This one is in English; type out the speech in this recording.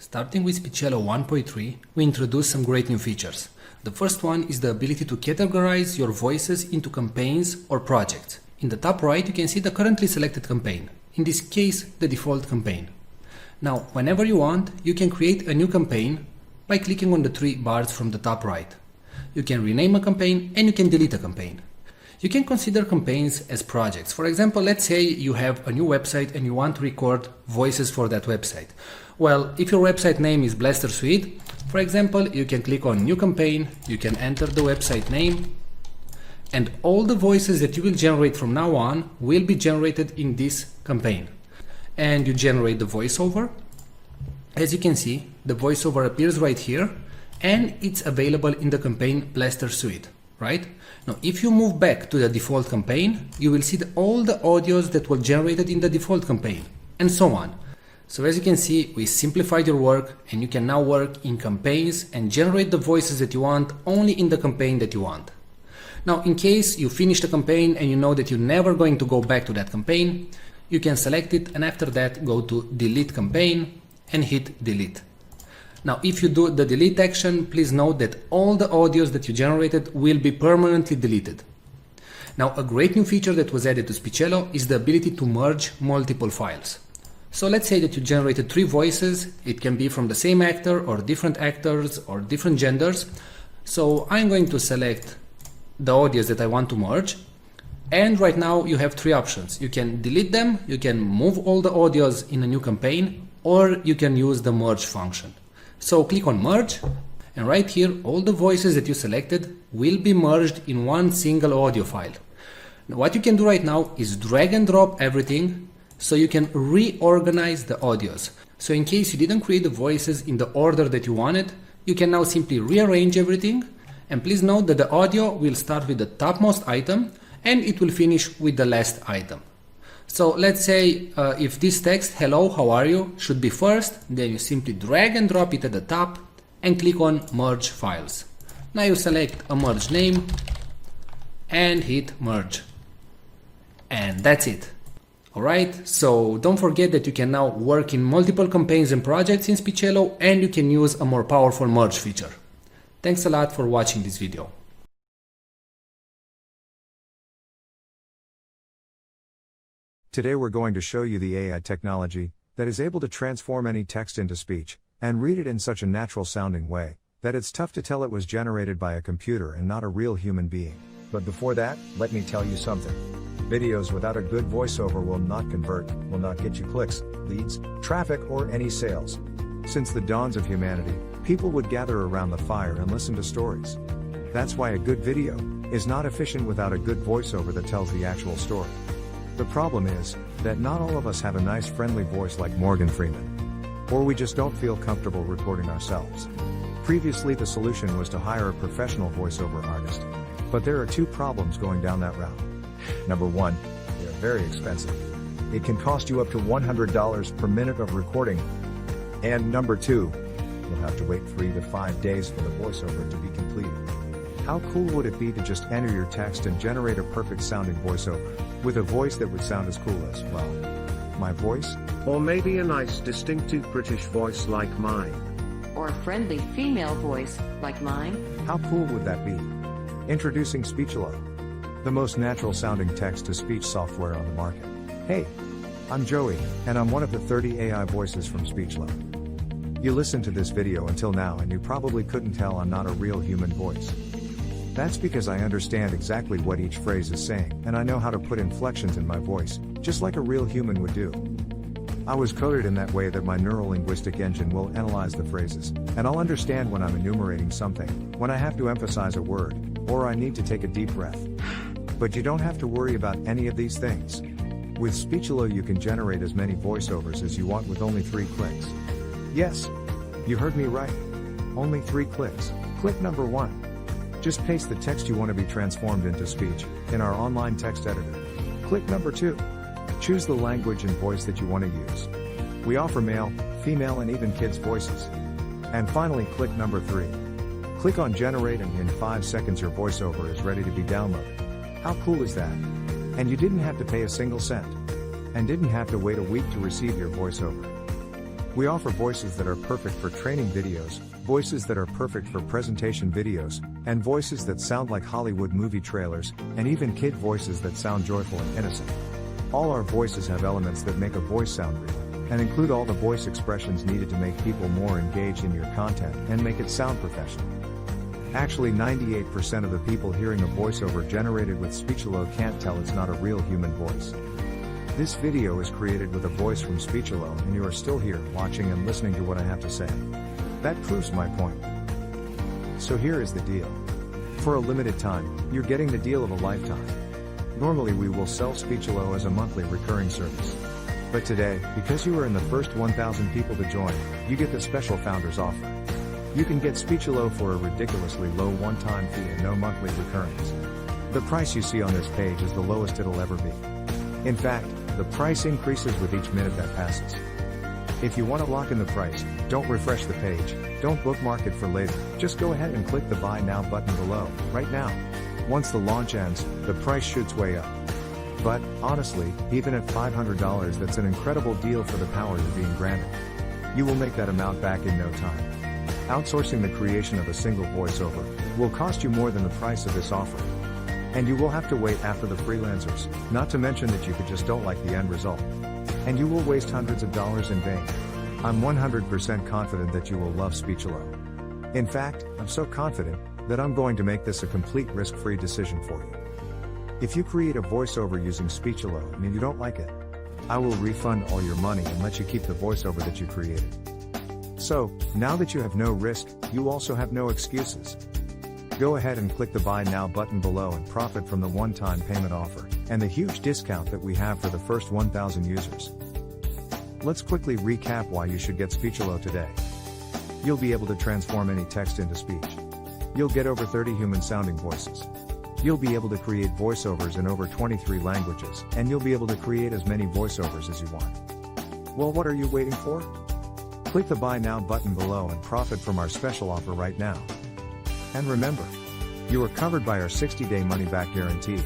Starting with Speechelo 1.3, we introduced some great new features. The first one is the ability to categorize your voices into campaigns or projects. In the top right, you can see the currently selected campaign, in this case, the default campaign. Now, whenever you want, you can create a new campaign by clicking on the three bars from the top right. You can rename a campaign and you can delete a campaign. You can consider campaigns as projects. For example, let's say you have a new website and you want to record voices for that website. Well, if your website name is Text2speech, for example, you can click on New Campaign, you can enter the website name, and all the voices that you will generate from now on will be generated in this campaign. And you generate the voiceover. As you can see, the voiceover appears right here, and it's available in the campaign Text2speech, right? Now, if you move back to the default campaign, you will see all the audios that were generated in the default campaign, and so on. So as you can see, we simplified your work, and you can now work in campaigns and generate the voices that you want only in the campaign that you want. Now, in case you finish the campaign and you know that you're never going to go back to that campaign, you can select it and after that go to Delete Campaign and hit Delete. Now, if you do the delete action, please note that all the audios that you generated will be permanently deleted. Now, a great new feature that was added to Speechelo is the ability to merge multiple files. So let's say that you generated 3 voices. It can be from the same actor or different actors or different genders. So I'm going to select the audios that I want to merge. And right now you have 3 options. You can delete them, you can move all the audios in a new campaign, or you can use the merge function. So click on merge, and right here all the voices that you selected will be merged in one single audio file. Now, what you can do right now is drag and drop everything so you can reorganize the audios. So in case you didn't create the voices in the order that you wanted, you can now simply rearrange everything. And please note that the audio will start with the topmost item and it will finish with the last item. So let's say if this text, hello, how are you, should be first, then you simply drag and drop it at the top and click on merge files. Now you select a merge name and hit merge. And that's it. Alright, so don't forget that you can now work in multiple campaigns and projects in Speechelo, and you can use a more powerful merge feature. Thanks a lot for watching this video. Today we're going to show you the AI technology that is able to transform any text into speech and read it in such a natural sounding way that it's tough to tell it was generated by a computer and not a real human being. But before that, let me tell you something. Videos without a good voiceover will not convert, will not get you clicks, leads, traffic, or any sales. Since the dawns of humanity, people would gather around the fire and listen to stories. That's why a good video is not efficient without a good voiceover that tells the actual story. The problem is that not all of us have a nice friendly voice like Morgan Freeman. Or we just don't feel comfortable recording ourselves. Previously the solution was to hire a professional voiceover artist. But there are 2 problems going down that route. Number 1, they are very expensive. It can cost you up to $100 per minute of recording. And number 2, you'll have to wait 3 to 5 days for the voiceover to be completed. How cool would it be to just enter your text and generate a perfect sounding voiceover, with a voice that would sound as cool as, well, my voice? Or maybe a nice distinctive British voice like mine. Or a friendly female voice like mine. How cool would that be? Introducing Speechelo, the most natural sounding text-to-speech software on the market. Hey, I'm Joey, and I'm one of the 30 AI voices from Speechelo. You listened to this video until now and you probably couldn't tell I'm not a real human voice. That's because I understand exactly what each phrase is saying, and I know how to put inflections in my voice, just like a real human would do. I was coded in that way that my neurolinguistic engine will analyze the phrases, and I'll understand when I'm enumerating something, when I have to emphasize a word, or I need to take a deep breath. But you don't have to worry about any of these things. With Speechelo you can generate as many voiceovers as you want with only 3 clicks. Yes, you heard me right. Only 3 clicks. Click number 1. Just paste the text you want to be transformed into speech in our online text editor. Click number 2. Choose the language and voice that you want to use. We offer male, female, and even kids' voices. And finally, click number 3. Click on generate and in 5 seconds your voiceover is ready to be downloaded. How cool is that? And you didn't have to pay a single cent. And didn't have to wait a week to receive your voiceover. We offer voices that are perfect for training videos, voices that are perfect for presentation videos, and voices that sound like Hollywood movie trailers, and even kid voices that sound joyful and innocent. All our voices have elements that make a voice sound real, and include all the voice expressions needed to make people more engaged in your content and make it sound professional. Actually, 98% of the people hearing a voiceover generated with Speechelo can't tell it's not a real human voice. This video is created with a voice from Speechelo, and you are still here watching and listening to what I have to say. That proves my point. So here is the deal. For a limited time, you're getting the deal of a lifetime. Normally we will sell Speechelo as a monthly recurring service. But today, because you are in the first 1,000 people to join, you get the special founders offer. You can get Speechelo for a ridiculously low one-time fee and no monthly recurrings. The price you see on this page is the lowest it'll ever be. In fact, the price increases with each minute that passes. If you want to lock in the price, don't refresh the page, don't bookmark it for later, just go ahead and click the Buy Now button below, right now. Once the launch ends, the price shoots way up. But, honestly, even at $500 that's an incredible deal for the power you're being granted. You will make that amount back in no time. Outsourcing the creation of a single voiceover will cost you more than the price of this offer. And you will have to wait after the freelancers, not to mention that you just don't like the end result. And you will waste hundreds of dollars in vain. I'm 100% confident that you will love Speechelo. In fact, I'm so confident that I'm going to make this a complete risk-free decision for you. If you create a voiceover using Speechelo and you don't like it, I will refund all your money and let you keep the voiceover that you created. So, now that you have no risk, you also have no excuses. Go ahead and click the Buy Now button below and profit from the one-time payment offer, and the huge discount that we have for the first 1,000 users. Let's quickly recap why you should get Speechelo today. You'll be able to transform any text into speech. You'll get over 30 human-sounding voices. You'll be able to create voiceovers in over 23 languages, and you'll be able to create as many voiceovers as you want. Well, what are you waiting for? Click the Buy Now button below and profit from our special offer right now. And remember, you are covered by our 60-day money-back guarantee.